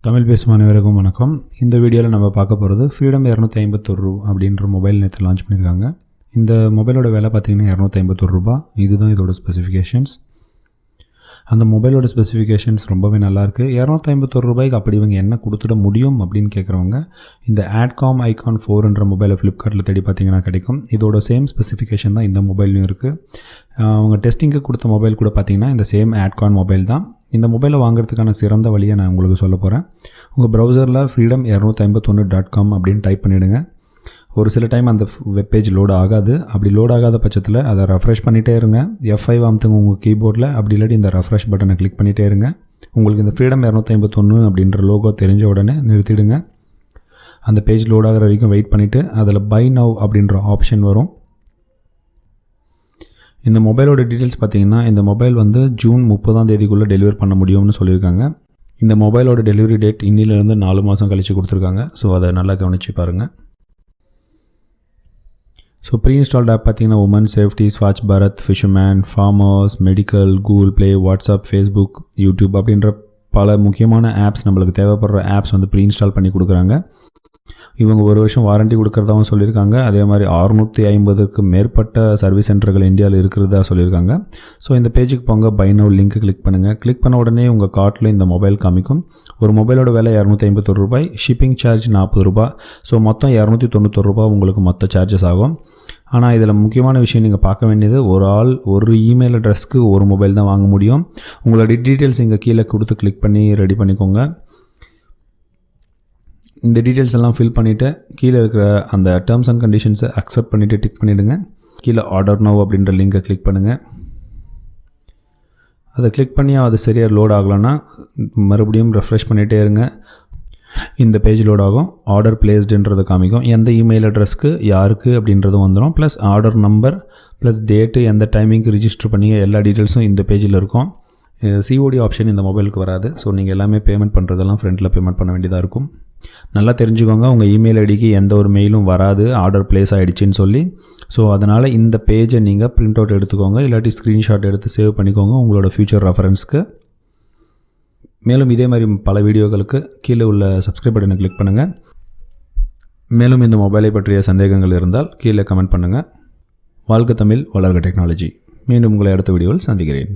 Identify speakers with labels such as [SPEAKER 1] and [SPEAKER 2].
[SPEAKER 1] தமிழ் பேசும் அனைவருக்கும் வணக்கம். இந்த வீடியோவில் நம்ம பார்க்க போகிறது ஃப்ரீடம் 251 ரூ அப்படின்ற மொபைல் நேற்று லான்ச் பண்ணியிருக்காங்க. இந்த மொபைலோட விலை பார்த்தீங்கன்னா 251 ரூபா. இதுதான் இதோட ஸ்பெசிஃபிகேஷன்ஸ். அந்த மொபைலோட ஸ்பெசிஃபிகேஷன்ஸ் ரொம்பவே நல்லாயிருக்கு. 251 ரூபாய்க்கு அப்படி இவங்க என்ன கொடுத்துட முடியும் அப்படின்னு கேட்குறவங்க இந்த ஆட்காம் ஐகான் 4என்ற மொபைலை ஃப்ளிப்கார்ட்டில் தேடி பார்த்தீங்கன்னா கிடைக்கும். இதோட சேம் ஸ்பெசிஃபிகேஷன் தான் இந்த மொபைல்லையும் இருக்குது. அவங்க டெஸ்டிங்க்கு கொடுத்த மொபைல் கூட பார்த்தீங்கன்னா இந்த சேம் ஆட்கான் மொபைல் தான். இந்த மொபைலை வாங்குறதுக்கான சிறந்த வழியை நான் உங்களுக்கு சொல்ல போகிறேன். உங்கள் ப்ரௌசரில் freedom251.com அப்படின்னு டைப் பண்ணிவிடுங்க. ஒரு சில டைம் அந்த வெப்பேஜ் லோட் ஆகாது. அப்படி லோட் ஆகாத பட்சத்தில் அதை ரெஃப்ரெஷ் பண்ணிகிட்டே இருங்க. F5 அமுத்துங்க உங்கள் கீபோர்டில். அப்படி இல்லாட்டி இந்த ரெஃப்ரெஷ் பட்டனை கிளிக் பண்ணிகிட்டே இருங்க. உங்களுக்கு இந்த ஃப்ரீடம் 251 அப்படின்ற லோகோ தெரிஞ்ச உடனே நிறுத்திடுங்க. அந்த பேஜ் லோட் ஆகிற வரைக்கும் வெயிட் பண்ணிவிட்டு அதில் பை நவ் அப்படின்ற ஆப்ஷன் வரும். இந்த மொபைலோட டீட்டெயில்ஸ் பார்த்தீங்கன்னா இந்த மொபைல் வந்து ஜூன் 30ஆம் தேதிக்குள்ளே டெலிவர் பண்ண முடியும்னு சொல்லியிருக்காங்க. இந்த மொபைலோட டெலிவரி டேட் இன்னிலிருந்து 4 மாதம் கழித்து கொடுத்துருக்காங்க. ஸோ அதை நல்லா கவனித்து பாருங்கள். ஸோ ப்ரீ இன்ஸ்டால்ட் ஆப் பார்த்தீங்கன்னா உமன் சேஃப்டி, ஸ்வாட்ச் Bharat, fisherman, farmers, medical, Google Play, WhatsApp, Facebook, YouTube அப்படின்ற பல முக்கியமான ஆப்ஸ், நம்மளுக்கு தேவைப்படுற ஆப்ஸ் வந்து ப்ரீ இன்ஸ்டால் பண்ணி கொடுக்குறாங்க. இவங்க 1 வருஷம் வாரண்டி கொடுக்குறதாகவும் சொல்லியிருக்காங்க. அதே மாதிரி 650க்கு மேற்பட்ட சர்வீஸ் சென்டர்கள் இந்தியாவில் இருக்கிறதா சொல்லியிருக்காங்க. ஸோ இந்த பேஜுக்கு போங்க, பை நவ் லிங்க் கிளிக் பண்ணுங்கள். கிளிக் பண்ண உடனே உங்கள் கார்ட்டில் இந்த மொபைல் காமிக்கும். ஒரு மொபைலோட விலை 251 ரூபாய், ஷிப்பிங் சார்ஜ் 40 ரூபா. ஸோ மொத்தம் 291 ரூபா உங்களுக்கு மொத்த சார்ஜஸ் ஆகும். ஆனால் இதில் முக்கியமான விஷயம் நீங்கள் பார்க்க வேண்டியது, ஒரு ஆள் ஒரு இமெயில் அட்ரஸ்க்கு ஒரு மொபைல் தான் வாங்க முடியும். உங்களோட டீட்டெயில்ஸ் இங்கே கீழே கொடுத்து கிளிக் பண்ணி ரெடி பண்ணிக்கோங்க. இந்த டீட்டெயில்ஸ் எல்லாம் ஃபில் பண்ணிவிட்டு கீழே இருக்கிற அந்த டேர்ம்ஸ் அண்ட் கண்டிஷன்ஸை அக்செப்ட் பண்ணிவிட்டு டிக் பண்ணிவிடுங்க. கீழே ஆர்டர் நவ் அப்படின்ற லிங்கை கிளிக் பண்ணுங்கள். அதை கிளிக் பண்ணி அது சரியாக லோட் ஆகலைன்னா மறுபடியும் ரெஃப்ரெஷ் பண்ணிகிட்டே இருங்க. இந்த பேஜ் லோட் ஆகும். ஆர்டர் பிளேஸ்டுன்றது காமிக்கும். எந்த இமெயில் அட்ரஸ்க்கு யாருக்கு அப்படின்றதும் வந்துடும். Plus order number plus date, எந்த டைமிங்க்கு ரிஜிஸ்டர் பண்ணி எல்லா டீட்டெயில்ஸும் இந்த பேஜில் இருக்கும். சிஓடி ஆப்ஷன் இந்த மொபைலுக்கு வராது. ஸோ நீங்கள் எல்லாமே பேமெண்ட் பண்ணுறதெல்லாம் ஃப்ரண்ட்டில் பேமெண்ட் பண்ண வேண்டியதாக இருக்கும். நல்லா தெரிஞ்சுக்கோங்க, உங்கள் இமெயில் ஐடிக்கு எந்த ஒரு மெயிலும் வராது ஆர்டர் பிளேஸ் ஆகிடுச்சின்னு சொல்லி. ஸோ அதனால் இந்த பேஜை நீங்கள் பிரிண்ட் அவுட் எடுத்துக்கோங்க, இல்லாட்டி ஸ்க்ரீன்ஷாட் எடுத்து சேவ் பண்ணிக்கோங்க உங்களோட ஃபியூச்சர் ரெஃபரன்ஸ்க்கு. மேலும் இதே மாதிரி பல வீடியோக்களுக்கு கீழே உள்ள சப்ஸ்கிரைப் பட்டனை கிளிக் பண்ணுங்கள். மேலும் இந்த மொபைலை பற்றிய சந்தேகங்கள் இருந்தால் கீழே கமெண்ட் பண்ணுங்கள். வாழ்க தமிழ், வளர்க டெக்னாலஜி. மீண்டும் உங்களை அடுத்த வீடியோவில் சந்திக்கிறேன்.